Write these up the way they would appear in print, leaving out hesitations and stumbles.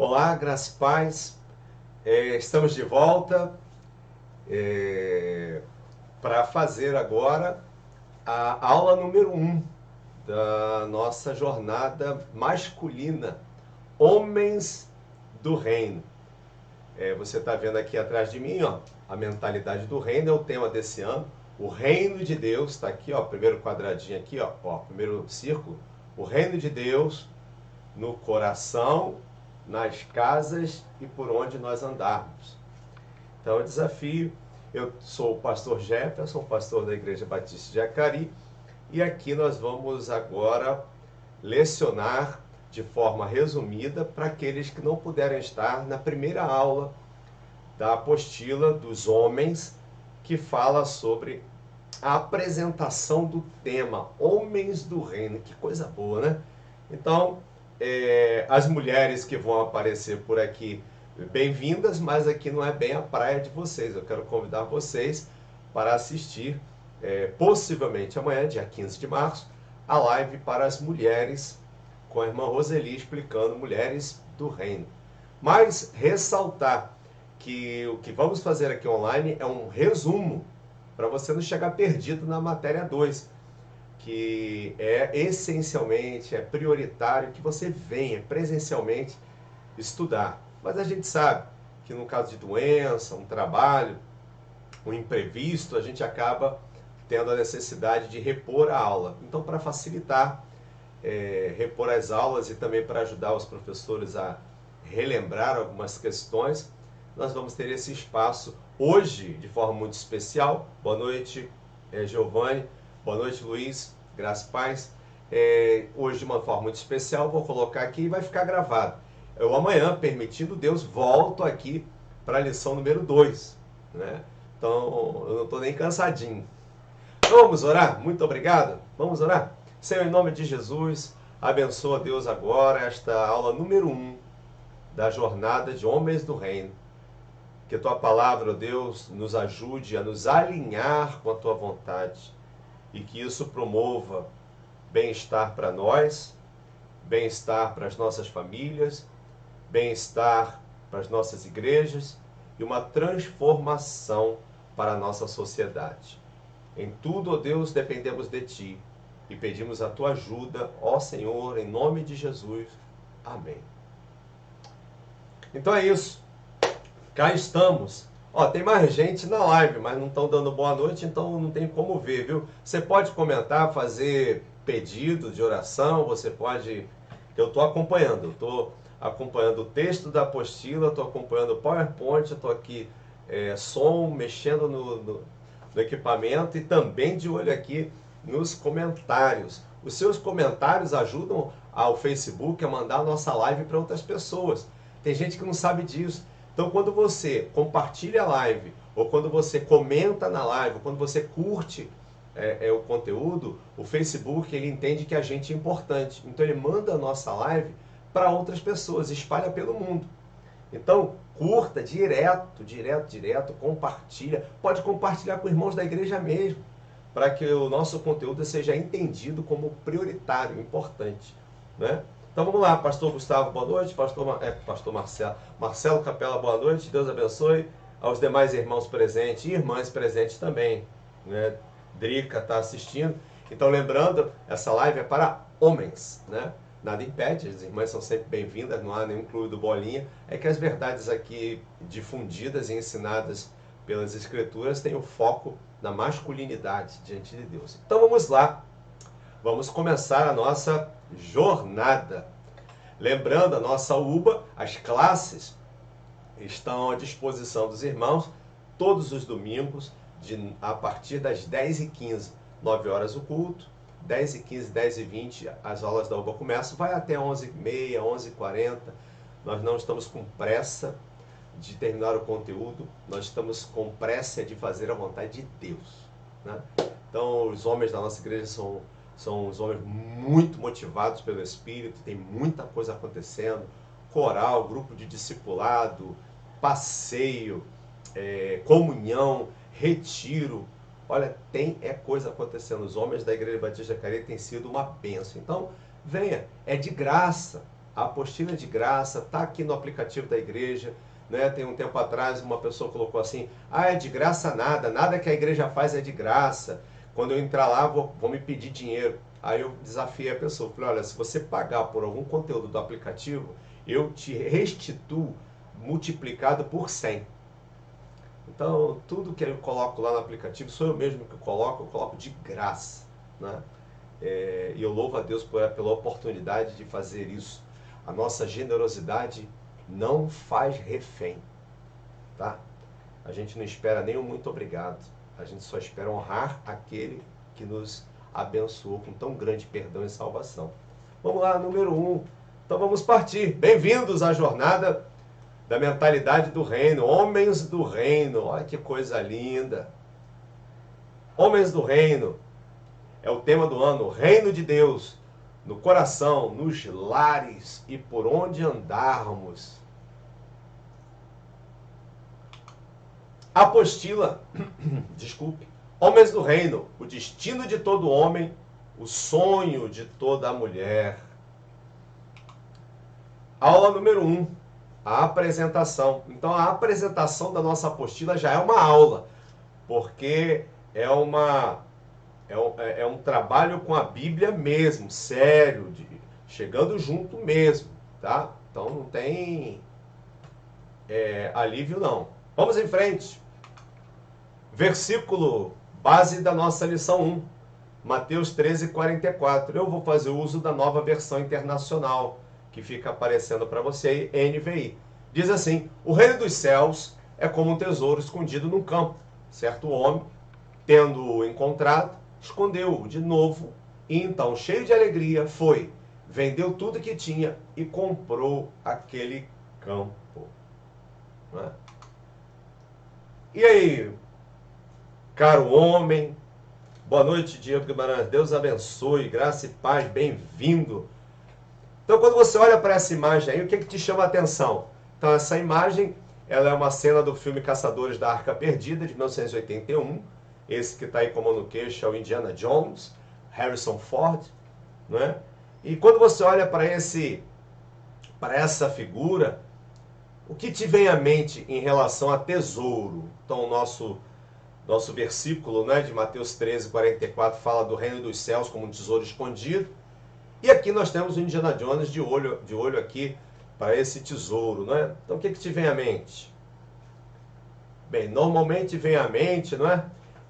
Olá, graças e paz. Estamos de volta para fazer agora a aula número um da nossa jornada masculina, Homens do Reino. Você está vendo aqui atrás de mim, ó, a mentalidade do reino é o tema desse ano. O reino de Deus está aqui, ó, primeiro quadradinho aqui, ó, primeiro círculo. O reino de Deus no coração, nas casas e por onde nós andarmos. Então, o desafio, eu sou o pastor Jefferson, pastor da Igreja Batista de Jacari, e aqui nós vamos agora lecionar de forma resumida para aqueles que não puderam estar na primeira aula da apostila dos homens, que fala sobre a apresentação do tema Homens do Reino. Que coisa boa, né? Então, as mulheres que vão aparecer por aqui, bem-vindas, mas aqui não é bem a praia de vocês. Eu quero convidar vocês para assistir, possivelmente amanhã, dia 15 de março, a live para as mulheres, com a irmã Roseli explicando Mulheres do Reino. Mas ressaltar que o que vamos fazer aqui online é um resumo, para você não chegar perdido na matéria 2, que é essencialmente, é prioritário que você venha presencialmente estudar. Mas a gente sabe que no caso de doença, um trabalho, um imprevisto, a gente acaba tendo a necessidade de repor a aula. Então, para facilitar, repor as aulas e também para ajudar os professores a relembrar algumas questões, nós vamos ter esse espaço hoje de forma muito especial. Boa noite, Giovanni. Boa noite, Luiz. Graças e paz. Hoje, de uma forma muito especial, vou colocar aqui e vai ficar gravado. Eu amanhã, permitindo Deus, volto aqui para a lição número 2. Né? Então, eu não estou nem cansadinho. Então, vamos orar? Muito obrigado. Vamos orar? Senhor, em nome de Jesus, abençoa Deus agora esta aula número 1 da jornada de Homens do Reino. Que a Tua palavra, ó Deus, nos ajude a nos alinhar com a Tua vontade e que isso promova bem-estar para nós, bem-estar para as nossas famílias, bem-estar para as nossas igrejas e uma transformação para a nossa sociedade. Em tudo, ó Deus, dependemos de Ti e pedimos a Tua ajuda, ó Senhor, em nome de Jesus. Amém. Então é isso. Cá estamos. Ó, tem mais gente na live, mas não estão dando boa noite, então não tem como ver, viu? Você pode comentar, fazer pedido de oração, você pode... Eu estou acompanhando, eu estou acompanhando o texto da apostila, estou acompanhando o PowerPoint, eu estou aqui, som, mexendo no equipamento e também de olho aqui nos comentários. Os seus comentários ajudam ao Facebook a mandar a nossa live para outras pessoas. Tem gente que não sabe disso. Então, quando você compartilha a live, ou quando você comenta na live, ou quando você curte o conteúdo, o Facebook ele entende que a gente é importante. Então, ele manda a nossa live para outras pessoas, espalha pelo mundo. Então, curta direto, compartilha. Pode compartilhar com irmãos da igreja mesmo, para que o nosso conteúdo seja entendido como prioritário, importante, né? Então vamos lá, pastor Gustavo, boa noite, pastor Marcelo Capela, boa noite, Deus abençoe aos demais irmãos presentes e irmãs presentes também, né? Drica está assistindo. Então lembrando, essa live é para homens, né? Nada impede, as irmãs são sempre bem-vindas, não há nenhum clube do bolinha, é que as verdades aqui difundidas e ensinadas pelas escrituras têm o foco na masculinidade diante de Deus. Então vamos lá, vamos começar a nossa jornada. Lembrando, a nossa UBA, as classes estão à disposição dos irmãos todos os domingos, a partir das 10h15, 9 horas o culto, 10h15, 10h20 as aulas da UBA começam, vai até 11h30, 11h40. Nós não estamos com pressa de terminar o conteúdo, nós estamos com pressa de fazer a vontade de Deus, né? Então, os homens da nossa igreja são os homens muito motivados pelo Espírito, tem muita coisa acontecendo, coral, grupo de discipulado, passeio, comunhão, retiro. Olha, tem coisa acontecendo. Os homens da Igreja Batista de Jacari têm sido uma bênção. Então, venha, é de graça. A apostila de graça está aqui no aplicativo da igreja. Né? Tem um tempo atrás uma pessoa colocou assim, é de graça nada, nada que a igreja faz é de graça. Quando eu entrar lá, vou me pedir dinheiro. Aí eu desafiei a pessoa, falei, olha, se você pagar por algum conteúdo do aplicativo, eu te restituo multiplicado por 100. Então, tudo que eu coloco lá no aplicativo, sou eu mesmo que eu coloco de graça. Né? E eu louvo a Deus pela oportunidade de fazer isso. A nossa generosidade não faz refém. Tá? A gente não espera nem um muito obrigado. A gente só espera honrar aquele que nos abençoou com tão grande perdão e salvação. Vamos lá, número 1. Então vamos partir. Bem-vindos à jornada da mentalidade do reino. Homens do reino. Olha que coisa linda. Homens do reino. É o tema do ano. Reino de Deus. No coração, nos lares e por onde andarmos. Apostila, desculpe, Homens do Reino, o destino de todo homem, o sonho de toda mulher. Aula número 1, a apresentação. Então a apresentação da nossa apostila já é uma aula, porque é um trabalho com a Bíblia mesmo, sério, chegando junto mesmo, tá? Então não tem alívio não. Vamos em frente. Versículo base da nossa lição 1, Mateus 13:44. Eu vou fazer uso da nova versão internacional, que fica aparecendo para você aí, NVI. Diz assim, o reino dos céus é como um tesouro escondido num campo. Certo homem, tendo-o encontrado, escondeu-o de novo, e então, cheio de alegria, foi, vendeu tudo que tinha e comprou aquele campo. Não é? E aí, caro homem, boa noite, Diego Guimarães, Deus abençoe, graça e paz, bem-vindo. Então, quando você olha para essa imagem aí, o que te chama a atenção? Então, essa imagem, ela é uma cena do filme Caçadores da Arca Perdida, de 1981, esse que está aí como no queixo é o Indiana Jones, Harrison Ford, não é? E quando você olha para essa figura, o que te vem à mente em relação a tesouro? Então, o nosso versículo, né, de Mateus 13:44 fala do reino dos céus como um tesouro escondido. E aqui nós temos o Indiana Jones de olho aqui para esse tesouro, não é? Então, o que te vem à mente? Bem, normalmente vem à mente, não é?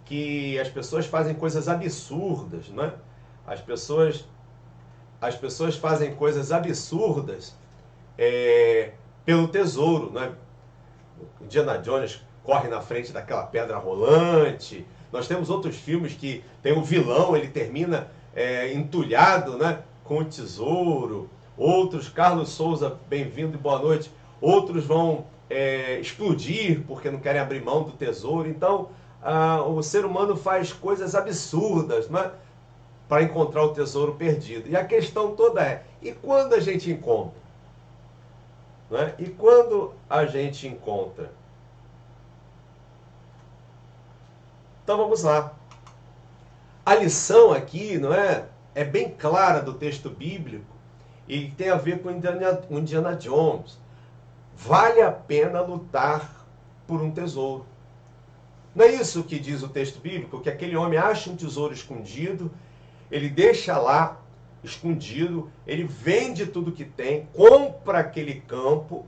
Que as pessoas fazem coisas absurdas, não é? As pessoas fazem coisas absurdas pelo tesouro, né? O Indiana Jones corre na frente daquela pedra rolante. Nós temos outros filmes que tem um vilão, ele termina entulhado, né, com o tesouro. Outros, Carlos Souza, bem-vindo e boa noite. Outros vão explodir porque não querem abrir mão do tesouro. Então, o ser humano faz coisas absurdas, né, para encontrar o tesouro perdido. E a questão toda e quando a gente encontra? Né? E quando a gente encontra? Então vamos lá. A lição aqui, não é bem clara do texto bíblico e tem a ver com Indiana Jones. Vale a pena lutar por um tesouro. Não é isso que diz o texto bíblico? Que aquele homem acha um tesouro escondido, ele deixa lá escondido, ele vende tudo que tem, compra aquele campo,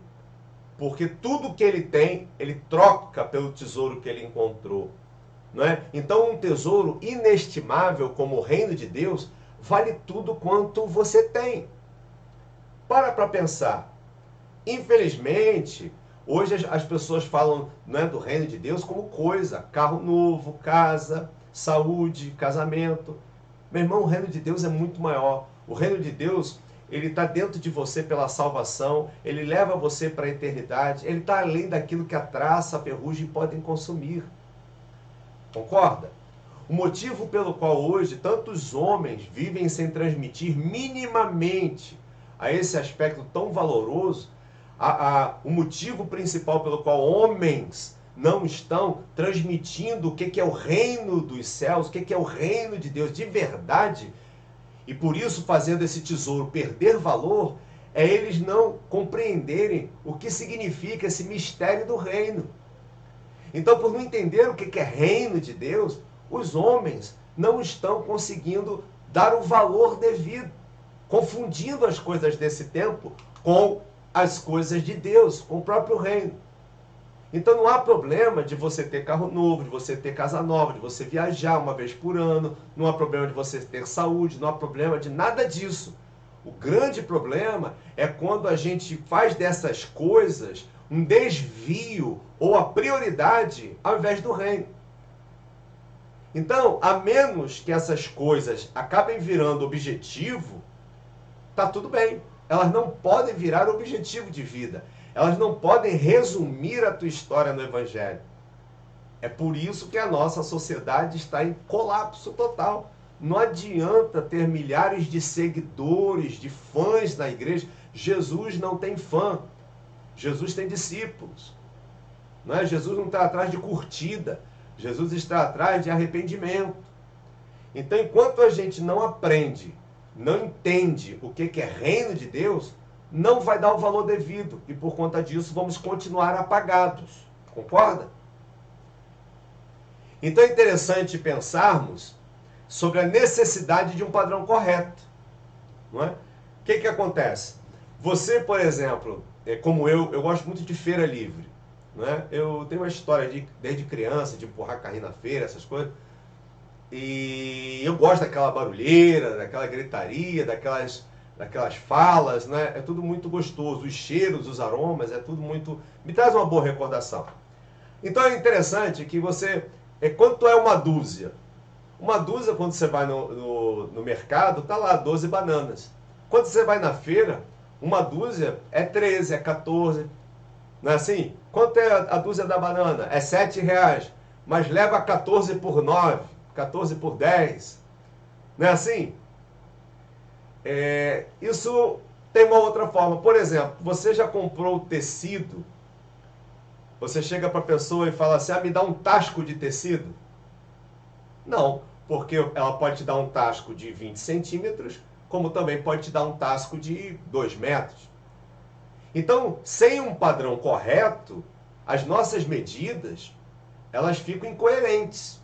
porque tudo que ele tem, ele troca pelo tesouro que ele encontrou. Não é? Então, um tesouro inestimável como o reino de Deus vale tudo quanto você tem. Para pensar. Infelizmente, hoje as pessoas falam, não é, do reino de Deus como coisa, carro novo, casa, saúde, casamento. Meu irmão, o reino de Deus é muito maior. O reino de Deus, ele está dentro de você pela salvação, ele leva você para a eternidade, ele está além daquilo que a traça, a ferrugem podem consumir. Concorda? O motivo pelo qual hoje tantos homens vivem sem transmitir minimamente a esse aspecto tão valoroso, o motivo principal pelo qual homens não estão transmitindo o que é o reino dos céus, o que é o reino de Deus de verdade, e por isso fazendo esse tesouro perder valor, é eles não compreenderem o que significa esse mistério do reino. Então, por não entender o que é reino de Deus, os homens não estão conseguindo dar o valor devido, confundindo as coisas desse tempo com as coisas de Deus, com o próprio reino. Então não há problema de você ter carro novo, de você ter casa nova, de você viajar uma vez por ano, não há problema de você ter saúde, não há problema de nada disso. O grande problema é quando a gente faz dessas coisas um desvio ou a prioridade ao invés do reino. Então, a menos que essas coisas acabem virando objetivo, tá tudo bem. Elas não podem virar objetivo de vida. Elas não podem resumir a tua história no Evangelho. É por isso que a nossa sociedade está em colapso total. Não adianta ter milhares de seguidores, de fãs na igreja. Jesus não tem fã. Jesus tem discípulos. Não é? Jesus não está atrás de curtida. Jesus está atrás de arrependimento. Então, enquanto a gente não aprende, não entende o que é reino de Deus, não vai dar o valor devido. E por conta disso, vamos continuar apagados. Concorda? Então é interessante pensarmos sobre a necessidade de um padrão correto. Não é? O que acontece? Você, por exemplo, como eu gosto muito de feira livre. Não é? Eu tenho uma história desde criança, de empurrar carrinho na feira, essas coisas. E eu gosto daquela barulheira, daquela gritaria, daquelas falas, né? É tudo muito gostoso. Os cheiros, os aromas, é tudo muito... Me traz uma boa recordação. Então é interessante que você... Quanto é uma dúzia? Uma dúzia, quando você vai no mercado, tá lá 12 bananas. Quando você vai na feira, uma dúzia é 13, é 14. Não é assim? Quanto é a dúzia da banana? É R$7. Mas leva 14 por 9, 14 por 10. Não é assim? Isso tem uma outra forma. Por exemplo, você já comprou tecido? Você chega para a pessoa e fala assim, me dá um tasco de tecido? Não, porque ela pode te dar um tasco de 20 centímetros, como também pode te dar um tasco de 2 metros. Então, sem um padrão correto, as nossas medidas, elas ficam incoerentes,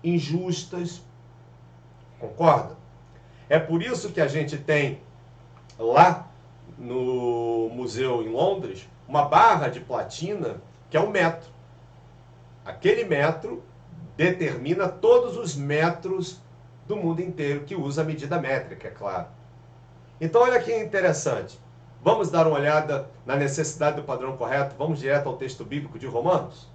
injustas. Concorda? É por isso que a gente tem lá no museu em Londres uma barra de platina que é um metro. Aquele metro determina todos os metros do mundo inteiro que usa a medida métrica, é claro. Então olha que interessante. Vamos dar uma olhada na necessidade do padrão correto. Vamos direto ao texto bíblico de Romanos.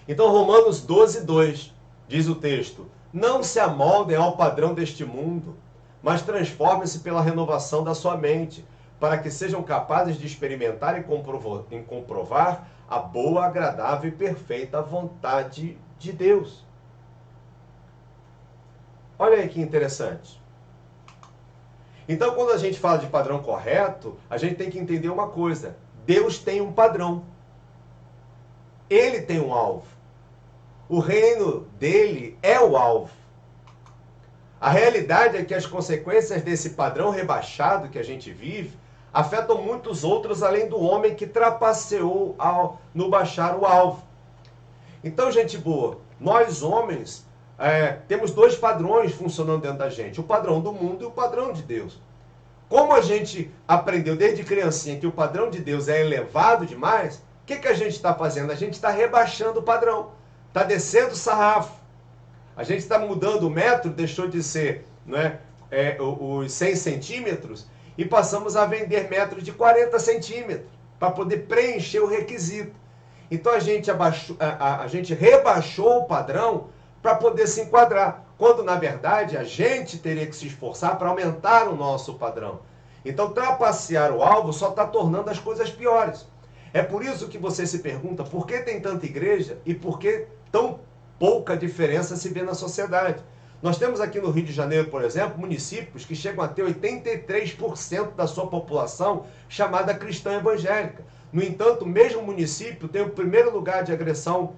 Então Romanos 12:2 diz o texto: não se amoldem ao padrão deste mundo, mas transformem-se pela renovação da sua mente, para que sejam capazes de experimentar e comprovar a boa, agradável e perfeita vontade de Deus. Olha aí que interessante. Então, quando a gente fala de padrão correto, a gente tem que entender uma coisa. Deus tem um padrão. Ele tem um alvo. O reino dele é o alvo. A realidade é que as consequências desse padrão rebaixado que a gente vive afetam muitos outros além do homem que trapaceou no baixar o alvo. Então, gente boa, nós homens temos 2 padrões funcionando dentro da gente. O padrão do mundo e o padrão de Deus. Como a gente aprendeu desde criancinha que o padrão de Deus é elevado demais, o que a gente está fazendo? A gente está rebaixando o padrão. Está descendo o sarrafo. A gente está mudando o metro, deixou de ser os 100 centímetros e passamos a vender metros de 40 centímetros para poder preencher o requisito. Então a gente rebaixou o padrão para poder se enquadrar, quando na verdade a gente teria que se esforçar para aumentar o nosso padrão. Então trapacear o alvo só está tornando as coisas piores. É por isso que você se pergunta por que tem tanta igreja e por que tão pouca diferença se vê na sociedade. Nós temos aqui no Rio de Janeiro, por exemplo, municípios que chegam a ter 83% da sua população chamada cristã evangélica. No entanto, o mesmo município tem o primeiro lugar de agressão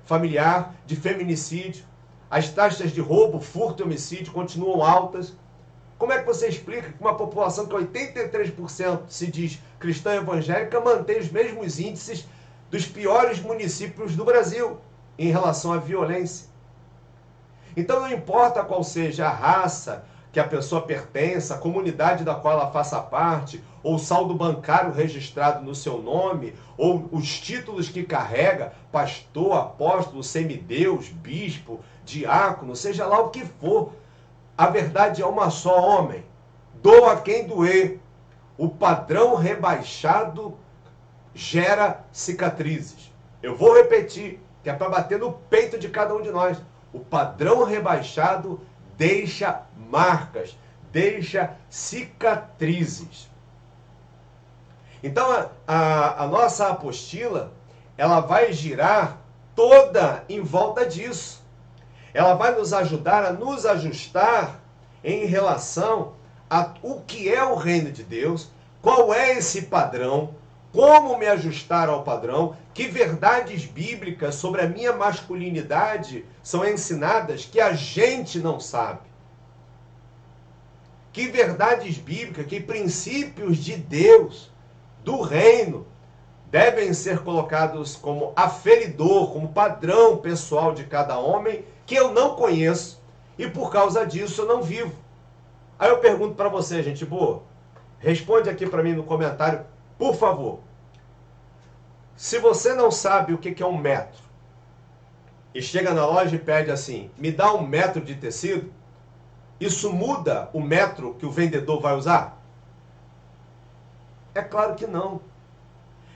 familiar, de feminicídio. As taxas de roubo, furto e homicídio continuam altas. Como é que você explica que uma população que 83% se diz cristã evangélica mantém os mesmos índices dos piores municípios do Brasil em relação à violência? Então não importa qual seja a raça que a pessoa pertença, a comunidade da qual ela faça parte, ou o saldo bancário registrado no seu nome, ou os títulos que carrega, pastor, apóstolo, semideus, bispo, diácono, seja lá o que for, a verdade é uma só, homem. Doa quem doer. O padrão rebaixado gera cicatrizes. Eu vou repetir, que é para bater no peito de cada um de nós. O padrão rebaixado deixa marcas, deixa cicatrizes. Então, a nossa apostila, ela vai girar toda em volta disso. Ela vai nos ajudar a nos ajustar em relação a o que é o reino de Deus, qual é esse padrão, como me ajustar ao padrão, que verdades bíblicas sobre a minha masculinidade são ensinadas que a gente não sabe. Que verdades bíblicas, que princípios de Deus, do reino, devem ser colocados como aferidor, como padrão pessoal de cada homem, que eu não conheço e por causa disso eu não vivo. Aí eu pergunto para você, gente boa, responde aqui para mim no comentário, por favor. Se você não sabe o que é 1 metro e chega na loja e pede assim, me dá 1 metro de tecido, isso muda o metro que o vendedor vai usar? É claro que não.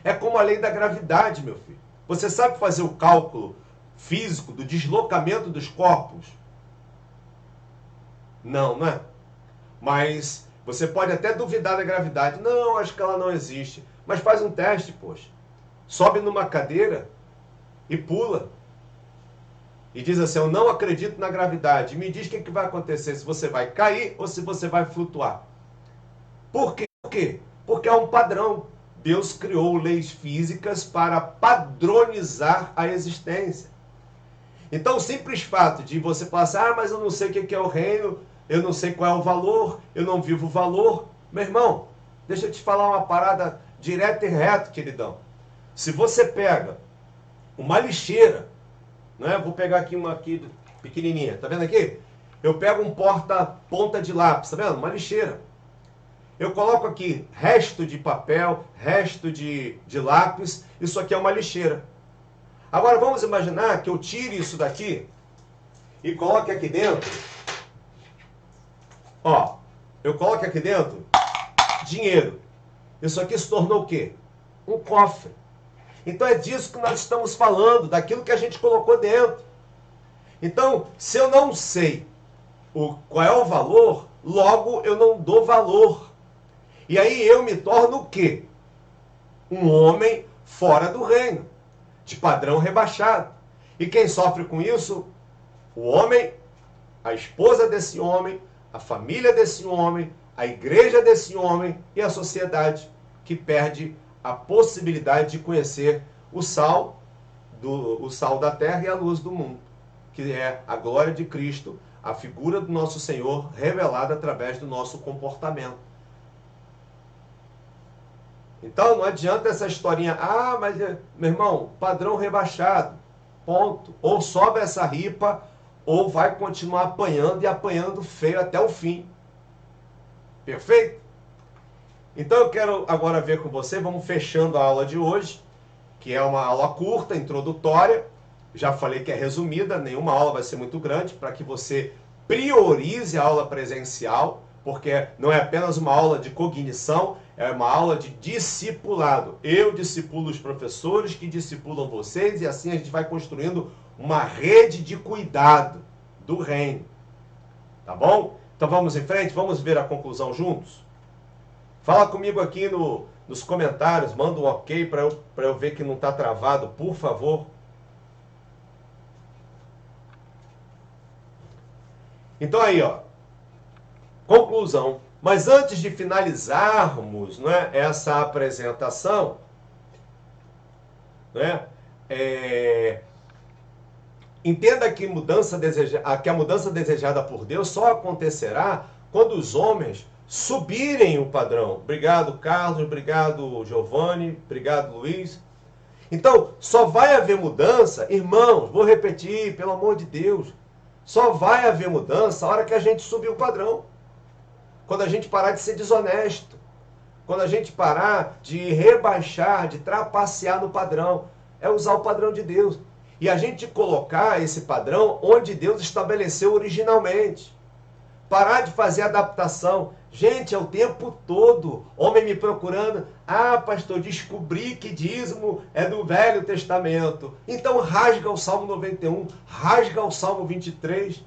É como a lei da gravidade, meu filho. Você sabe fazer o cálculo físico do deslocamento dos corpos? Não, não é? Mas você pode até duvidar da gravidade. Não, acho que ela não existe. Mas faz um teste, poxa. Sobe numa cadeira e pula. E diz assim, eu não acredito na gravidade. Me diz o que vai acontecer, se você vai cair ou se você vai flutuar. Por quê? Por quê? Porque há um padrão. Deus criou leis físicas para padronizar a existência. Então, o simples fato de você falar assim, mas eu não sei o que é o reino, eu não sei qual é o valor, eu não vivo o valor. Meu irmão, deixa eu te falar uma parada direta e reta, queridão. Se você pega uma lixeira, né? Vou pegar aqui uma aqui pequenininha, tá vendo aqui? Eu pego um ponta de lápis, tá vendo? Uma lixeira. Eu coloco aqui resto de papel, resto de lápis, isso aqui é uma lixeira. Agora vamos imaginar que eu tire isso daqui e coloque aqui dentro, ó, eu coloque aqui dentro dinheiro. Isso aqui se tornou o quê? Um cofre. Então é disso que nós estamos falando, daquilo que a gente colocou dentro. Então, se eu não sei qual é o valor, logo eu não dou valor. E aí eu me torno o quê? Um homem fora do reino, de padrão rebaixado. E quem sofre com isso? O homem, a esposa desse homem, a família desse homem, a igreja desse homem e a sociedade, que perde a possibilidade de conhecer o sal da terra e a luz do mundo, que é a glória de Cristo, a figura do nosso Senhor revelada através do nosso comportamento. Então não adianta essa historinha, mas meu irmão, padrão rebaixado, ponto. Ou sobe essa ripa, ou vai continuar apanhando e apanhando feio até o fim. Perfeito? Então eu quero agora ver com você, vamos fechando a aula de hoje, que é uma aula curta, introdutória. Já falei que é resumida, nenhuma aula vai ser muito grande, para que você priorize a aula presencial, porque não é apenas uma aula de cognição, é uma aula de discipulado. Eu discipulo os professores que discipulam vocês e assim a gente vai construindo uma rede de cuidado do reino. Tá bom? Então vamos em frente, vamos ver a conclusão juntos? Fala comigo aqui nos comentários, manda um ok para eu ver que não está travado, por favor. Então aí, ó, conclusão. Mas antes de finalizarmos, né, essa apresentação, né, entenda que a mudança desejada por Deus só acontecerá quando os homens subirem o padrão. Obrigado, Carlos, obrigado, Giovanni, obrigado, Luiz. Então, só vai haver mudança, irmãos, vou repetir, pelo amor de Deus, só vai haver mudança a hora que a gente subir o padrão. Quando a gente parar de ser desonesto. Quando a gente parar de rebaixar, de trapacear no padrão. É usar o padrão de Deus. E a gente colocar esse padrão onde Deus estabeleceu originalmente. Parar de fazer adaptação. Gente, é o tempo todo. Homem me procurando. Ah, pastor, descobri que dízimo é do Velho Testamento. Então rasga o Salmo 91. Rasga o Salmo 23.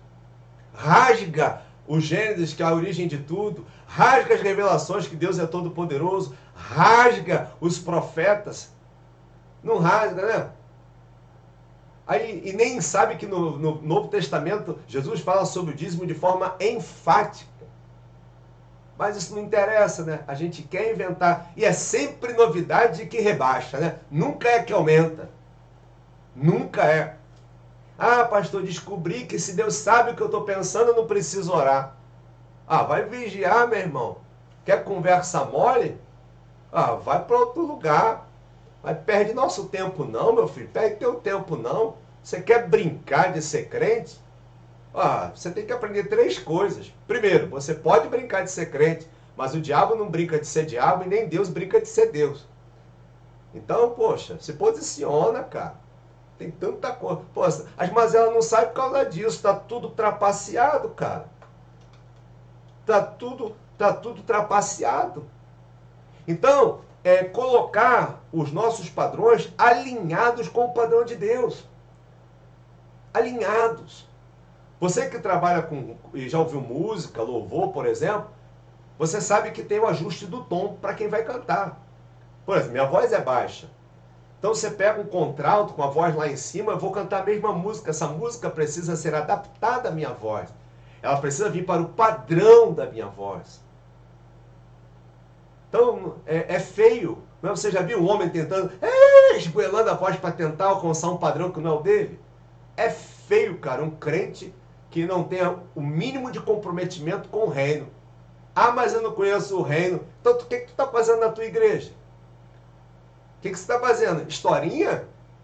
Rasga o Gênesis, que é a origem de tudo. Rasga as revelações que Deus é todo poderoso. Rasga os profetas. Não rasga, né? Aí, e nem sabe que no Novo Testamento Jesus fala sobre o dízimo de forma enfática. Mas isso não interessa, né? A gente quer inventar. E é sempre novidade que rebaixa, né? Nunca é que aumenta. Nunca é. Ah, pastor, descobri que se Deus sabe o que eu estou pensando, eu não preciso orar. Ah, vai vigiar, meu irmão. Quer conversa mole? Ah, vai para outro lugar. Mas perde nosso tempo não, meu filho. Perde teu tempo não. Você quer brincar de ser crente? Ah, você tem que aprender 3 coisas. Primeiro, você pode brincar de ser crente, mas o diabo não brinca de ser diabo e nem Deus brinca de ser Deus. Então, poxa, se posiciona, cara. Tem tanta coisa. Poxa, as mazelas não saem por causa disso. Tá tudo trapaceado, cara. Tá tudo trapaceado. Então, colocar os nossos padrões alinhados com o padrão de Deus. Alinhados. Você que trabalha com, e já ouviu música, louvor, por exemplo, você sabe que tem o ajuste do tom para quem vai cantar. Por exemplo, minha voz é baixa. Então você pega um contralto com a voz lá em cima, eu vou cantar a mesma música. Essa música precisa ser adaptada à minha voz. Ela precisa vir para o padrão da minha voz. Então, é feio. Você já viu um homem tentando, esgoelando a voz para tentar alcançar um padrão que não é o dele? É feio, cara, um crente que não tenha o mínimo de comprometimento com o reino. Ah, mas eu não conheço o reino. Então, o que tu está fazendo na tua igreja? O que você está fazendo? Historinha?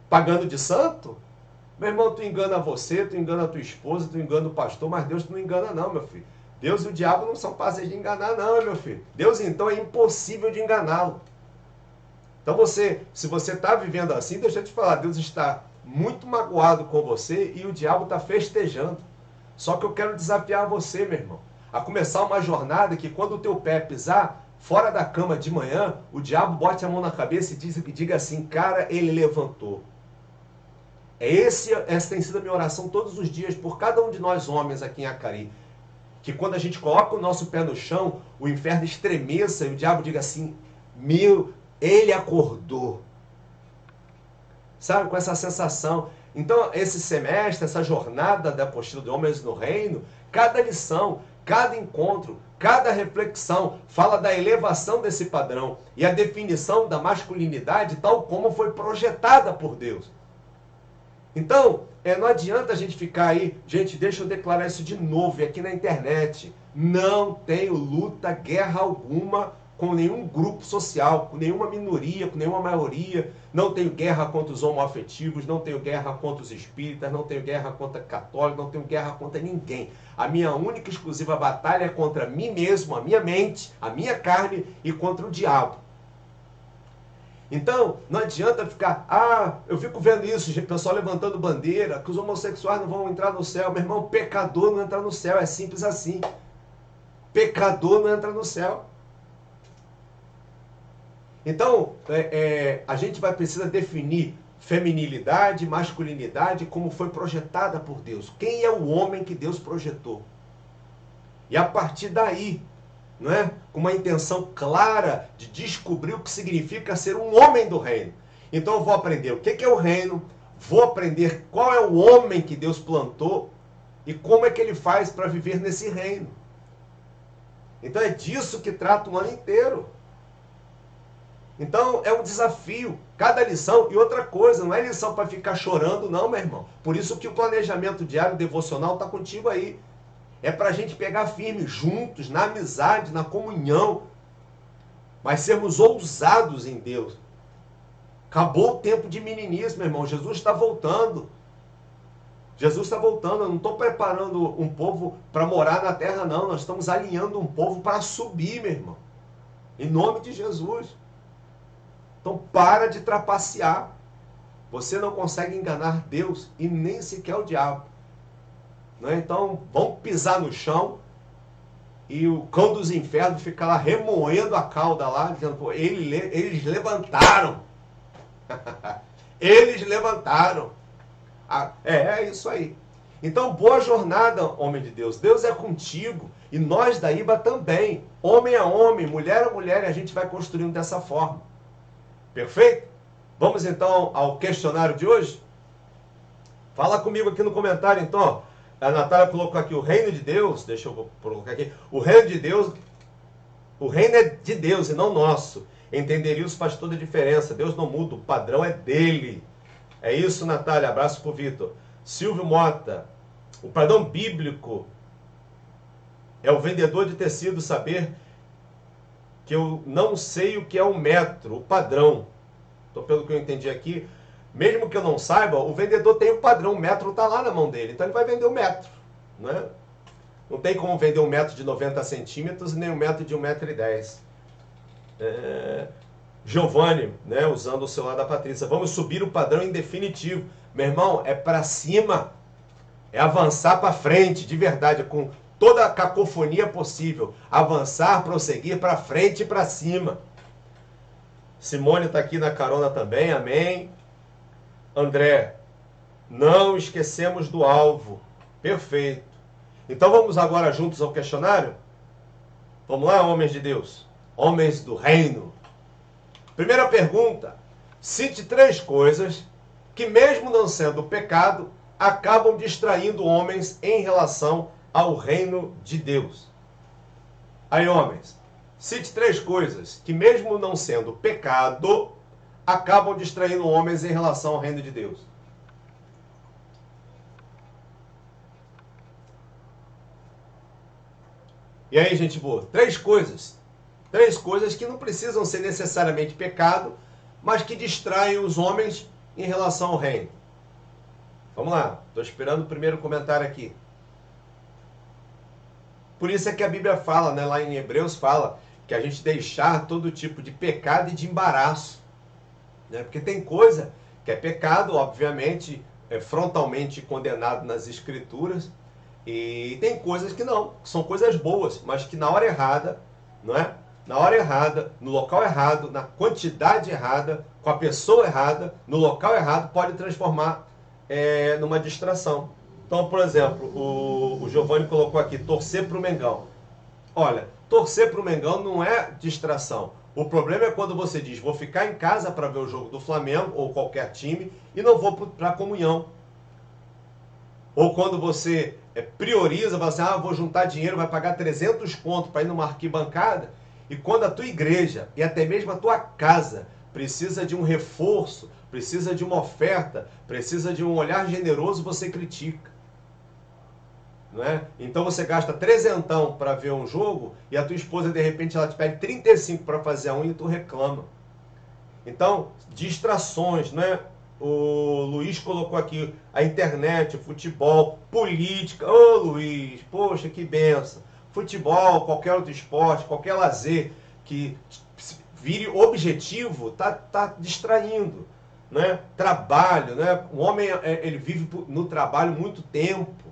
Pagando de santo? Meu irmão, tu engana você, tu engana a tua esposa, tu engana o pastor, mas Deus tu não engana não, meu filho. Deus e o diabo não são fáceis de enganar não, meu filho. Deus, então, é impossível de enganá-lo. Então, se você está vivendo assim, deixa eu te falar, Deus está muito magoado com você e o diabo está festejando. Só que eu quero desafiar você, meu irmão, a começar uma jornada que quando o teu pé pisar fora da cama de manhã, o diabo bote a mão na cabeça e diga assim, cara, ele levantou. Essa tem sido a minha oração todos os dias por cada um de nós homens aqui em Acari. Que quando a gente coloca o nosso pé no chão, o inferno estremeça e o diabo diga assim, ele acordou. Sabe, com essa sensação. Então, esse semestre, essa jornada da apostila de Homens no Reino, cada lição, cada encontro, cada reflexão fala da elevação desse padrão e a definição da masculinidade tal como foi projetada por Deus. Então, não adianta a gente ficar aí, gente, deixa eu declarar isso de novo, e aqui na internet, não tenho luta, guerra alguma com nenhum grupo social, com nenhuma minoria, com nenhuma maioria, não tenho guerra contra os homoafetivos, não tenho guerra contra os espíritas, não tenho guerra contra católicos, não tenho guerra contra ninguém. A minha única e exclusiva batalha é contra mim mesmo, a minha mente, a minha carne e contra o diabo. Então, não adianta ficar, eu fico vendo isso, o pessoal levantando bandeira, que os homossexuais não vão entrar no céu. Meu irmão, pecador não entra no céu, é simples assim. Pecador não entra no céu. Então, a gente vai precisar definir feminilidade, masculinidade, como foi projetada por Deus. Quem é o homem que Deus projetou? E a partir daí, não é? Com uma intenção clara de descobrir o que significa ser um homem do reino. Então eu vou aprender o que é o reino, vou aprender qual é o homem que Deus plantou e como é que ele faz para viver nesse reino. Então é disso que trata o ano inteiro. Então é um desafio, cada lição. E outra coisa, não é lição para ficar chorando não, meu irmão. Por isso que o planejamento diário devocional está contigo aí. É para a gente pegar firme juntos, na amizade, na comunhão, mas sermos ousados em Deus. Acabou o tempo de meninice, meu irmão. Jesus está voltando. Jesus está voltando. Eu não estou preparando um povo para morar na terra, não. Nós estamos alinhando um povo para subir, meu irmão. Em nome de Jesus. Então para de trapacear. Você não consegue enganar Deus e nem sequer o diabo. Não é? Então vamos pisar no chão e o cão dos infernos fica lá remoendo a cauda lá, dizendo, pô, eles levantaram. Eles levantaram. É isso aí. Então, boa jornada, homem de Deus. Deus é contigo. E nós da IBA também. Homem a homem, mulher a mulher. E a gente vai construindo dessa forma. Perfeito? Vamos então ao questionário de hoje? Fala comigo aqui no comentário, então. A Natália colocou aqui o reino de Deus. Deixa eu colocar aqui. O reino de Deus. O reino é de Deus e não nosso. Entender isso faz toda a diferença. Deus não muda, o padrão é dele. É isso, Natália. Abraço pro Vitor. Silvio Mota. O padrão bíblico é o vendedor de tecido saber que eu não sei o que é um metro, o padrão. Então, pelo que eu entendi aqui, mesmo que eu não saiba, o vendedor tem o padrão, o metro está lá na mão dele. Então ele vai vender o metro. Né? Não tem como vender um metro de 90 centímetros e nem um metro de 1,10 m. Giovanni, né, usando o celular da Patrícia. Vamos subir o padrão em definitivo. Meu irmão, é para cima. É avançar para frente, de verdade, com toda a cacofonia possível. Avançar, prosseguir para frente e para cima. Simone está aqui na carona também, amém. André, não esquecemos do alvo. Perfeito. Então vamos agora juntos ao questionário? Vamos lá, homens de Deus. Homens do reino. Primeira pergunta. Cite 3 coisas que, mesmo não sendo pecado, acabam distraindo homens em relação ao reino de Deus. Aí, homens, cite 3 coisas que, mesmo não sendo pecado, acabam distraindo homens em relação ao reino de Deus. E aí, gente boa? 3 coisas. 3 coisas que não precisam ser necessariamente pecado, mas que distraem os homens em relação ao reino. Vamos lá, estou esperando o primeiro comentário aqui. Por isso é que a Bíblia fala, né, lá em Hebreus fala, que a gente deixar todo tipo de pecado e de embaraço. Né? Porque tem coisa que é pecado, obviamente, é frontalmente condenado nas Escrituras, e tem coisas que não, que são coisas boas, mas que na hora errada, não é? Na hora errada, no local errado, na quantidade errada, com a pessoa errada, no local errado, pode transformar numa distração. Então, por exemplo, o Giovanni colocou aqui, torcer para o Mengão. Olha, torcer para o Mengão não é distração. O problema é quando você diz, vou ficar em casa para ver o jogo do Flamengo ou qualquer time e não vou para a comunhão. Ou quando você prioriza, fala assim, vou juntar dinheiro, vai pagar 300 conto para ir numa arquibancada, e quando a tua igreja e até mesmo a tua casa precisa de um reforço, precisa de uma oferta, precisa de um olhar generoso, você critica. Não é? Então você gasta 300 para ver um jogo e a tua esposa de repente ela te pede 35 para fazer a unha e tu reclama. Então, distrações, né? O Luiz colocou aqui a internet, o futebol, política. Ô Luiz, poxa, que benção. Futebol, qualquer outro esporte, qualquer lazer que vire objetivo, tá distraindo. Né? Trabalho, né? O homem ele vive no trabalho muito tempo,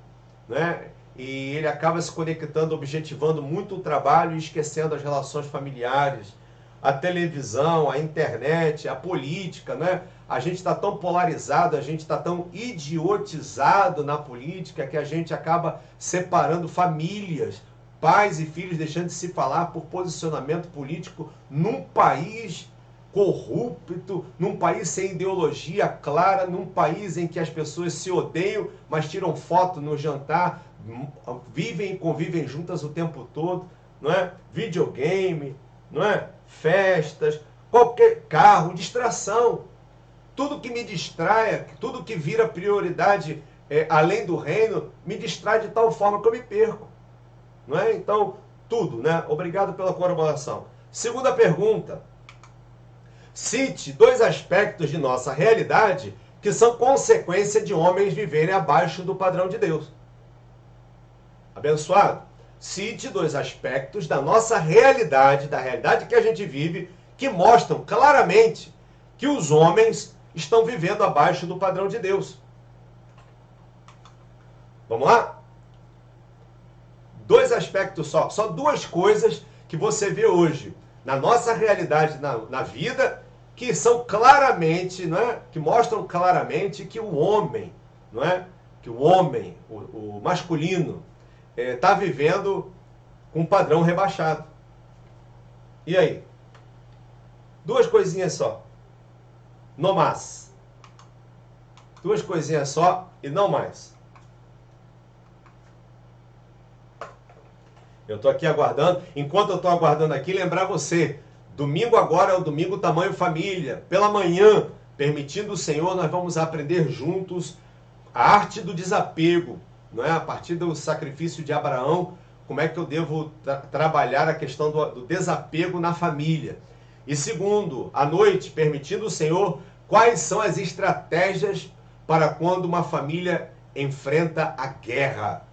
né? E ele acaba se conectando, objetivando muito o trabalho e esquecendo as relações familiares, a televisão, a internet, a política, né? A gente está tão polarizado, a gente está tão idiotizado na política que a gente acaba separando famílias, pais e filhos deixando de se falar por posicionamento político num país corrupto, num país sem ideologia clara, num país em que as pessoas se odeiam, mas tiram foto no jantar, vivem e convivem juntas o tempo todo, não é? Videogame, não é? Festas, qualquer carro, distração. Tudo que me distraia, tudo que vira prioridade além do reino, me distrai de tal forma que eu me perco. não é? Então, tudo, né? Obrigado pela colaboração. Segunda pergunta. Cite 2 aspectos de nossa realidade que são consequência de homens viverem abaixo do padrão de Deus. Abençoado. Cite 2 aspectos da nossa realidade, da realidade que a gente vive, que mostram claramente que os homens estão vivendo abaixo do padrão de Deus. Vamos lá? 2 aspectos só 2 coisas que você vê hoje na nossa realidade, na vida, que são claramente, não é? Que mostram claramente que o homem, não é? Que o homem, o masculino, está vivendo com um padrão rebaixado. E aí? 2 coisinhas só. Não mais. 2 coisinhas só e não mais. Eu estou aqui aguardando. Enquanto eu estou aguardando aqui, lembrar você, domingo agora é o domingo tamanho família. Pela manhã, permitindo o Senhor, nós vamos aprender juntos a arte do desapego. Não é? A partir do sacrifício de Abraão, como é que eu devo trabalhar a questão do desapego na família. E segundo, à noite, permitindo o Senhor, quais são as estratégias para quando uma família enfrenta a guerra.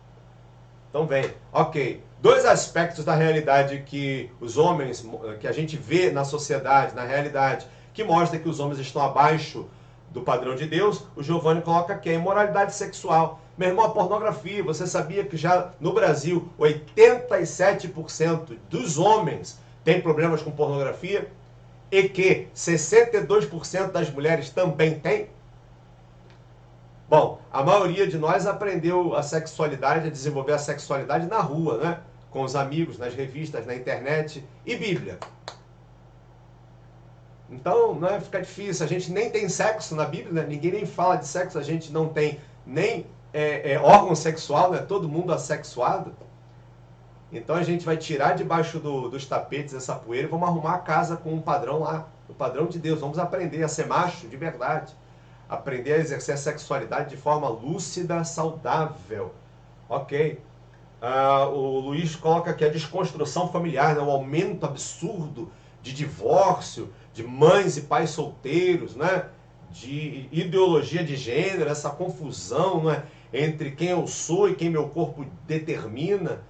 Então vem, ok. 2 aspectos da realidade que os homens, que a gente vê na sociedade, na realidade, que mostra que os homens estão abaixo do padrão de Deus. O Giovanni coloca aqui a imoralidade sexual. Meu irmão, a pornografia. Você sabia que já no Brasil 87% dos homens têm problemas com pornografia? E que 62% das mulheres também têm? Bom, a maioria de nós aprendeu a sexualidade, a desenvolver a sexualidade na rua, né? Com os amigos, nas revistas, na internet e Bíblia. Então, não é, fica difícil. A gente nem tem sexo na Bíblia, né? Ninguém nem fala de sexo, a gente não tem nem órgão sexual, né? Todo mundo assexuado. Então a gente vai tirar debaixo dos tapetes essa poeira e vamos arrumar a casa com um padrão lá, o padrão de Deus. Vamos aprender a ser macho de verdade. Aprender a exercer a sexualidade de forma lúcida, saudável. Ok. O Luiz coloca aqui a desconstrução familiar, né? O aumento absurdo de divórcio, de mães e pais solteiros, né? De ideologia de gênero, essa confusão, né? Entre quem eu sou e quem meu corpo determina.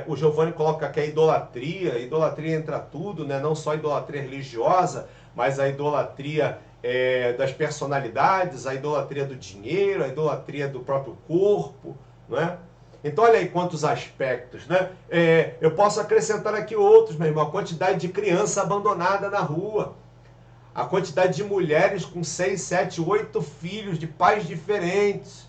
O Giovanni coloca aqui a idolatria. Idolatria entra tudo, né? Não só a idolatria religiosa, mas a idolatria das personalidades, a idolatria do dinheiro, a idolatria do próprio corpo, não é? Então olha aí quantos aspectos, né? Eu posso acrescentar aqui outros, meu irmão. A quantidade de criança abandonada na rua, a quantidade de mulheres com 6, 7, 8 filhos de pais diferentes.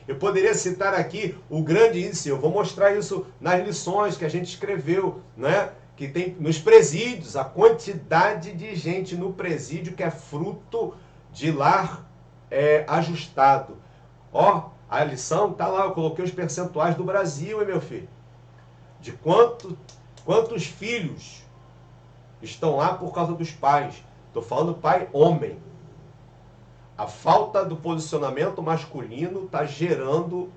Eu poderia citar aqui o grande índice, eu vou mostrar isso nas lições que a gente escreveu, né? Que tem nos presídios, a quantidade de gente no presídio que é fruto de lar ajustado. Ó, a lição tá lá, eu coloquei os percentuais do Brasil, hein, meu filho? De quantos filhos estão lá por causa dos pais. Estou falando pai homem. A falta do posicionamento masculino está gerando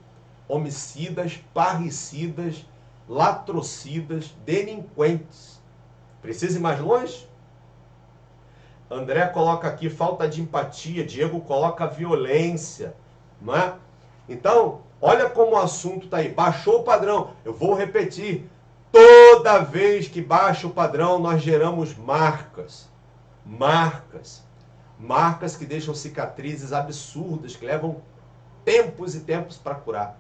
homicidas, parricidas, latrocidas, delinquentes. Precisa ir mais longe? André coloca aqui falta de empatia, Diego coloca violência, não é? Então, olha como o assunto está aí. Baixou o padrão. Eu vou repetir. Toda vez que baixa o padrão, nós geramos marcas. Marcas que deixam cicatrizes absurdas, que levam tempos e tempos para curar.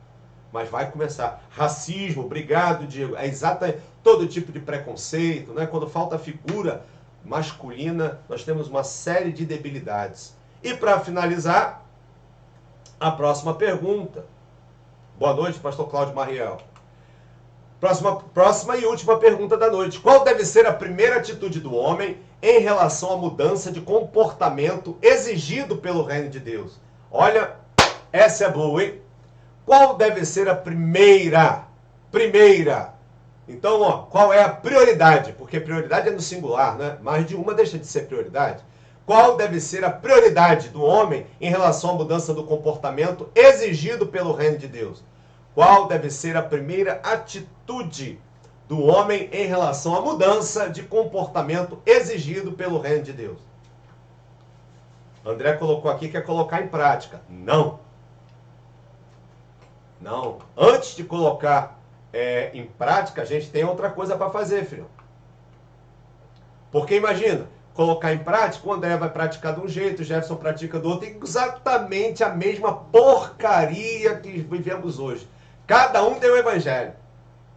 Mas vai começar. Racismo, obrigado, Diego. É exatamente todo tipo de preconceito, né? Quando falta figura masculina, nós temos uma série de debilidades. E para finalizar, a próxima pergunta. Boa noite, pastor Cláudio Mariel. Próxima e última pergunta da noite. Qual deve ser a primeira atitude do homem em relação à mudança de comportamento exigido pelo reino de Deus? Olha, essa é boa, hein? Qual deve ser a primeira? Então, ó, qual é a prioridade? Porque prioridade é no singular, né? Mais de uma deixa de ser prioridade. Qual deve ser a prioridade do homem em relação à mudança do comportamento exigido pelo reino de Deus? Qual deve ser a primeira atitude do homem em relação à mudança de comportamento exigido pelo reino de Deus? André colocou aqui que é colocar em prática. Não. Não. Antes de colocar em prática, a gente tem outra coisa para fazer, filho. Porque imagina, colocar em prática, o André vai praticar de um jeito, o Jefferson pratica do outro, exatamente a mesma porcaria que vivemos hoje. Cada um tem um evangelho.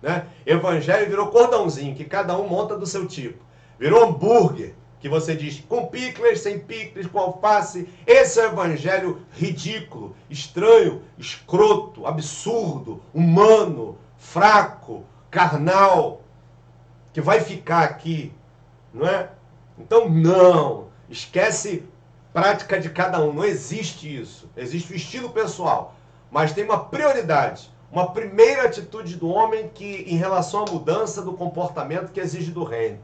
Né? Evangelho virou cordãozinho, que cada um monta do seu tipo. Virou hambúrguer, que você diz com picles, sem picles, com alface. Esse é o evangelho ridículo, estranho, escroto, absurdo, humano, fraco, carnal, que vai ficar aqui, não é? Então, não. Esquece prática de cada um. Não existe isso. Existe o estilo pessoal. Mas tem uma prioridade. Uma primeira atitude do homem que, em relação à mudança do comportamento que exige do reino.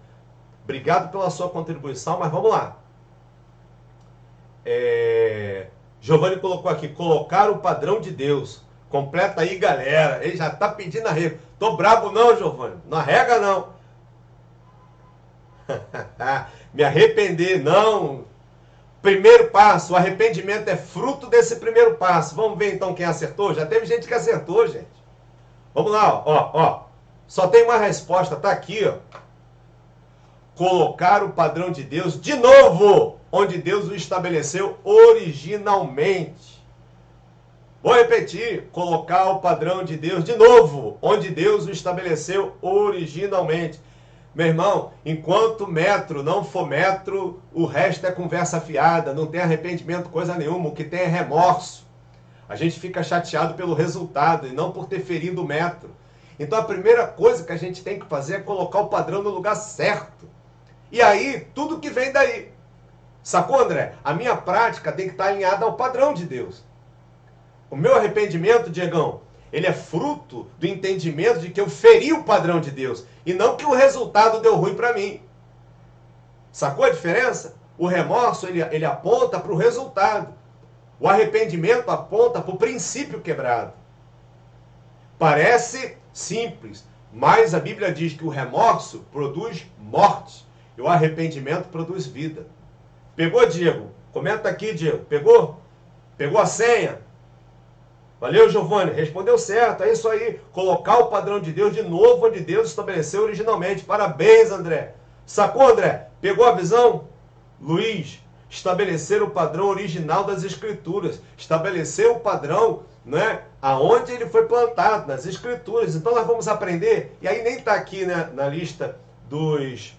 Obrigado pela sua contribuição, mas vamos lá. Giovanni colocou aqui, colocar o padrão de Deus. Completa aí, galera. Ele já está pedindo arrego. Tô brabo não, Giovanni. Não arrega não. Me arrepender, não. Primeiro passo, o arrependimento é fruto desse primeiro passo. Vamos ver então quem acertou? Já teve gente que acertou, gente. Vamos lá, ó. Só tem uma resposta, tá aqui, ó. Colocar o padrão de Deus de novo, onde Deus o estabeleceu originalmente. Vou repetir, colocar o padrão de Deus de novo, onde Deus o estabeleceu originalmente. Meu irmão, enquanto metro não for metro, o resto é conversa fiada, não tem arrependimento, coisa nenhuma, o que tem é remorso. A gente fica chateado pelo resultado e não por ter ferido o metro. Então a primeira coisa que a gente tem que fazer é colocar o padrão no lugar certo. E aí, tudo que vem daí. Sacou, André? A minha prática tem que estar alinhada ao padrão de Deus. O meu arrependimento, Diegão, ele é fruto do entendimento de que eu feri o padrão de Deus. E não que o resultado deu ruim para mim. Sacou a diferença? O remorso, ele aponta para o resultado. O arrependimento aponta para o princípio quebrado. Parece simples, mas a Bíblia diz que o remorso produz morte. E o arrependimento produz vida. Pegou, Diego? Comenta aqui, Diego. Pegou? Pegou a senha? Valeu, Giovanni. Respondeu certo. É isso aí. Colocar o padrão de Deus de novo onde Deus estabeleceu originalmente. Parabéns, André. Sacou, André? Pegou a visão? Luiz, estabelecer o padrão original das Escrituras. Estabelecer o padrão, né, aonde ele foi plantado, nas Escrituras. Então nós vamos aprender. E aí nem está aqui, né, na lista dos...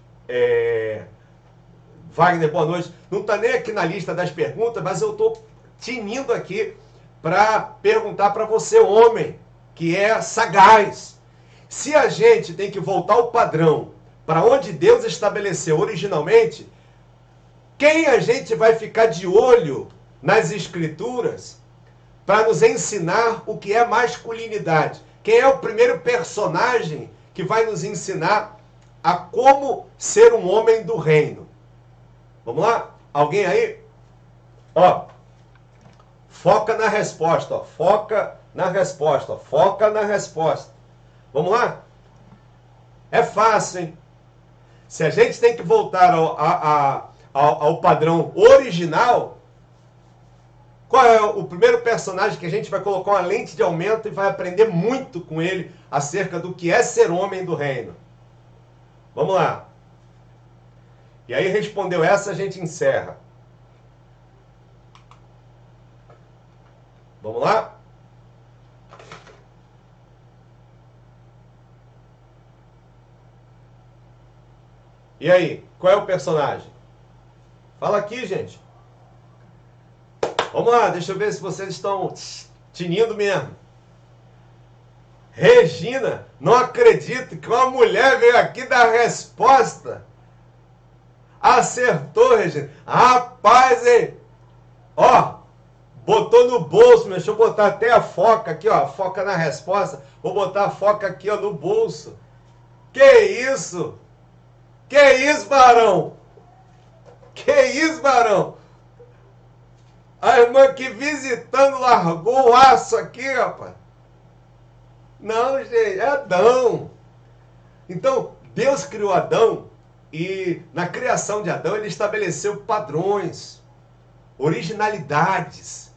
Wagner, boa noite. Não está nem aqui na lista das perguntas, mas eu estou tinindo aqui para perguntar para você, homem, que é sagaz. Se a gente tem que voltar ao padrão para onde Deus estabeleceu originalmente, quem a gente vai ficar de olho nas Escrituras para nos ensinar o que é masculinidade? Quem é o primeiro personagem que vai nos ensinar a como ser um homem do reino? Vamos lá? Alguém aí? Ó, foca na resposta, ó. Foca na resposta, ó. Foca na resposta. Vamos lá? É fácil, hein? Se a gente tem que voltar ao padrão original, qual é o primeiro personagem que a gente vai colocar uma lente de aumento e vai aprender muito com ele acerca do que é ser homem do reino? Vamos lá. E aí respondeu essa, a gente encerra. Vamos lá? E aí, qual é o personagem? Fala aqui, gente. Vamos lá, deixa eu ver se vocês estão tinindo mesmo. Regina, não acredito que uma mulher veio aqui dar resposta. Acertou, Regina. Rapaz, hein? Ó, botou no bolso, deixa eu botar até a foca aqui, ó. Foca na resposta. Vou botar a foca aqui, ó, no bolso. Que isso? Que isso, Barão? Que isso, Barão? A irmã aqui visitando largou o aço aqui, rapaz. Não, gente, é Adão. Então, Deus criou Adão e na criação de Adão ele estabeleceu padrões, originalidades,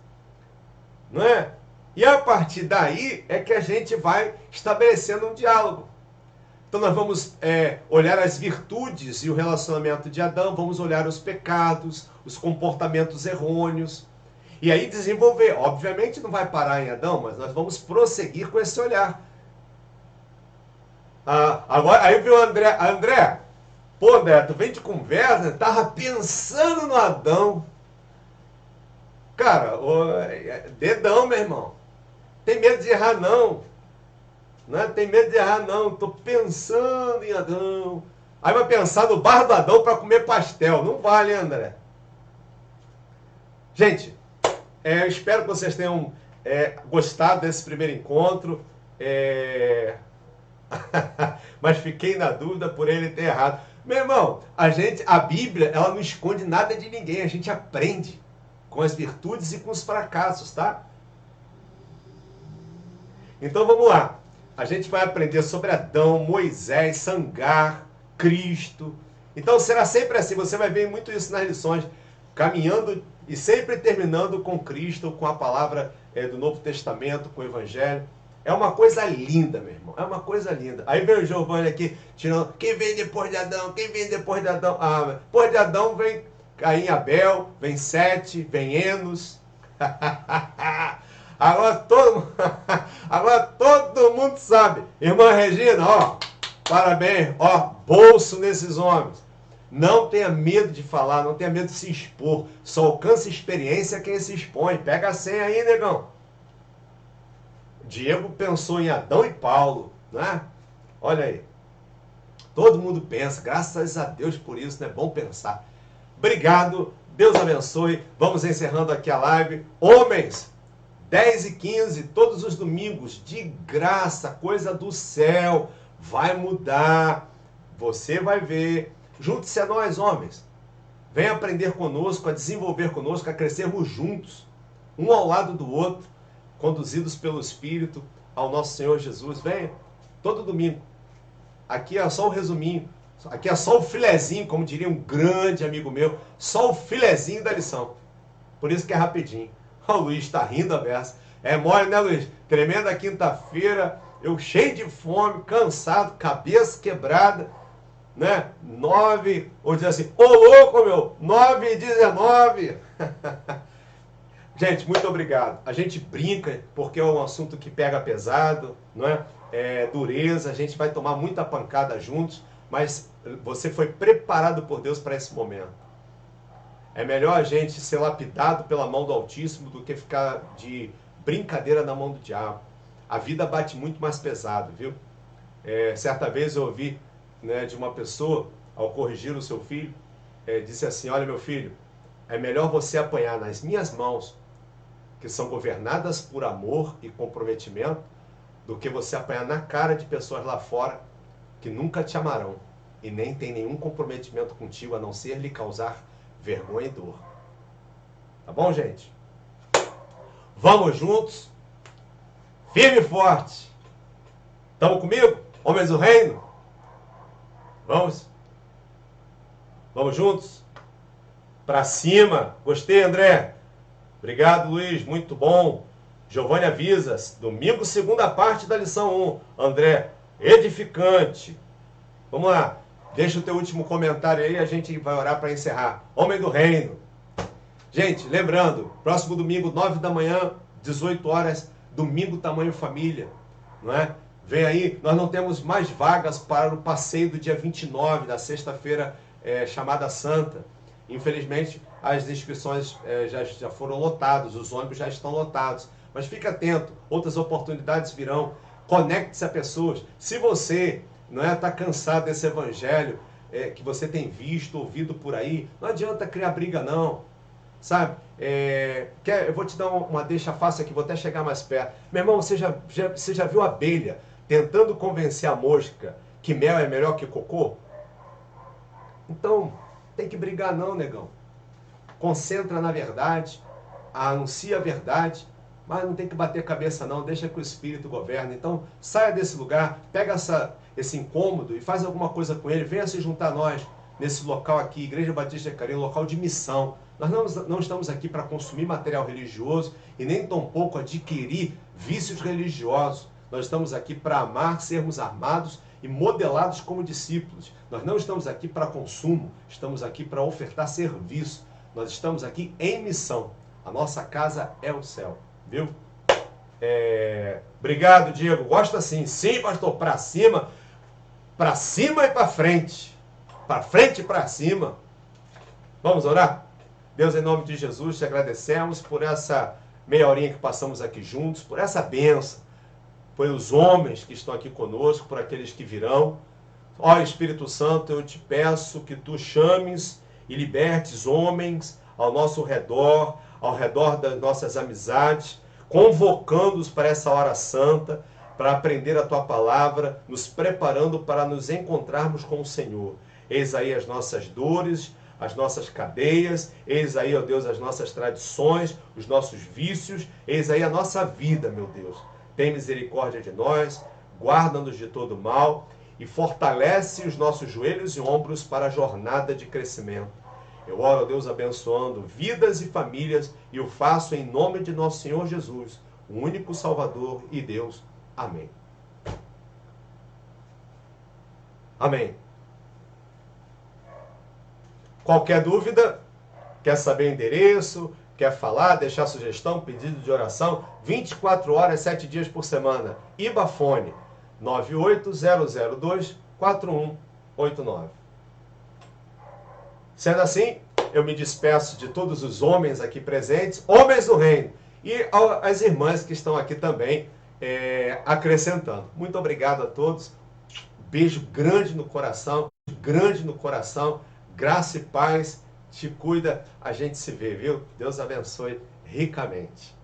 não é? E a partir daí é que a gente vai estabelecendo um diálogo. Então nós vamos olhar as virtudes e o relacionamento de Adão, vamos olhar os pecados, os comportamentos errôneos, e aí desenvolver. Obviamente não vai parar em Adão, mas nós vamos prosseguir com esse olhar. Agora, aí viu André, pô André, tu vem de conversa, tava pensando no Adão. Cara, dedão, meu irmão. Tem medo de errar não. Não é? Tem medo de errar não. Tô pensando em Adão. Aí vai pensar no bar do Adão para comer pastel. Não vale, André. Gente, eu espero que vocês tenham gostado desse primeiro encontro. Mas fiquei na dúvida por ele ter errado. Meu irmão, a Bíblia, ela não esconde nada de ninguém. A gente aprende com as virtudes e com os fracassos, tá? Então vamos lá. A gente vai aprender sobre Adão, Moisés, Sangar, Cristo. Então será sempre assim. Você vai ver muito isso nas lições. Caminhando e sempre terminando com Cristo, com a palavra do Novo Testamento, com o Evangelho. É uma coisa linda, meu irmão. É uma coisa linda. Aí vem o Giovanni aqui, tirando. Quem vem depois de Adão? Quem vem depois de Adão? Depois de Adão vem Caim e Abel, vem Sete, vem Enos. Agora todo mundo sabe. Irmã Regina, ó, parabéns, ó, bolso nesses homens. Não tenha medo de falar, não tenha medo de se expor. Só alcança experiência quem se expõe. Pega a senha aí, negão. Diego pensou em Adão e Paulo, né? Olha aí. Todo mundo pensa, graças a Deus por isso, né? Bom pensar. Obrigado, Deus abençoe. Vamos encerrando aqui a live. Homens, 10h15, todos os domingos, de graça, coisa do céu. Vai mudar. Você vai ver. Junte-se a nós, homens. Venha aprender conosco, a desenvolver conosco, a crescermos juntos, um ao lado do outro, conduzidos pelo Espírito ao nosso Senhor Jesus. Venha, todo domingo. Aqui é só o resuminho. Aqui é só o filezinho, como diria um grande amigo meu, só o filezinho da lição. Por isso que é rapidinho. O Luiz está rindo a versa. É mole, né, Luiz? Tremenda quinta-feira, eu cheio de fome, cansado, cabeça quebrada, né? 9, ou dizer assim, ô louco, meu, 9h19. Gente, muito obrigado. A gente brinca porque é um assunto que pega pesado, não é? Dureza, a gente vai tomar muita pancada juntos, mas você foi preparado por Deus para esse momento. É melhor a gente ser lapidado pela mão do Altíssimo do que ficar de brincadeira na mão do diabo. A vida bate muito mais pesado, viu? Certa vez eu ouvi, né, de uma pessoa, ao corrigir o seu filho, disse assim, olha meu filho, é melhor você apanhar nas minhas mãos, que são governadas por amor e comprometimento, do que você apanhar na cara de pessoas lá fora que nunca te amarão e nem tem nenhum comprometimento contigo a não ser lhe causar vergonha e dor. Tá bom, gente? Vamos juntos, firme e forte. Estamos comigo? Homens do Reino? Vamos? Vamos juntos? Pra cima. Gostei, André. Obrigado, Luiz. Muito bom. Giovanni avisa. Domingo, segunda parte da lição 1. André, edificante. Vamos lá. Deixa o teu último comentário aí, a gente vai orar para encerrar. Homem do Reino. Gente, lembrando, próximo domingo, 9 da manhã, 18 horas, domingo tamanho família, não é? Vem aí, nós não temos mais vagas para o passeio do dia 29, da sexta-feira chamada Santa. Infelizmente, as inscrições já foram lotadas, os ônibus já estão lotados. Mas fique atento, outras oportunidades virão. Conecte-se a pessoas. Se você não está cansado desse evangelho que você tem visto, ouvido por aí, não adianta criar briga não, sabe? Eu vou te dar uma deixa fácil aqui, vou até chegar mais perto. Meu irmão, você já viu a abelha tentando convencer a mosca que mel é melhor que cocô? Então, tem que brigar não, negão. Concentra na verdade, anuncia a verdade, Mas não tem que bater cabeça não, deixa que o Espírito governe. Então, saia desse lugar, pega esse incômodo e faz alguma coisa com ele. Venha se juntar a nós nesse local aqui, Igreja Batista de Carinho, local de missão. Nós não estamos aqui para consumir material religioso e nem tampouco adquirir vícios religiosos. Nós estamos aqui para amar, sermos armados e modelados como discípulos. Nós não estamos aqui para consumo, estamos aqui para ofertar serviço. Nós estamos aqui em missão. A nossa casa é o céu. Viu? Obrigado, Diego. Gosta sim. Sim, pastor. Para cima e para frente. Para frente e para cima. Vamos orar? Deus, em nome de Jesus, te agradecemos por essa meia horinha que passamos aqui juntos, por essa bênção, pelos homens que estão aqui conosco, por aqueles que virão. Ó Espírito Santo, eu te peço que tu chames e libertes homens ao nosso redor, ao redor das nossas amizades, convocando-os para essa hora santa, para aprender a tua palavra, nos preparando para nos encontrarmos com o Senhor. Eis aí as nossas dores, as nossas cadeias, eis aí, ó Deus, as nossas tradições, os nossos vícios, eis aí a nossa vida, meu Deus. Tem misericórdia de nós, guarda-nos de todo mal e fortalece os nossos joelhos e ombros para a jornada de crescimento. Eu oro, ó Deus, abençoando vidas e famílias e o faço em nome de nosso Senhor Jesus, o único Salvador e Deus. Amém. Amém. Qualquer dúvida, quer saber o endereço, quer falar, deixar sugestão, pedido de oração, 24 horas, 7 dias por semana. Ibafone, 98002-4189. Sendo assim, eu me despeço de todos os homens aqui presentes, homens do reino, e as irmãs que estão aqui também acrescentando. Muito obrigado a todos. Beijo grande no coração, graça e paz. Te cuida, a gente se vê, viu? Deus abençoe ricamente.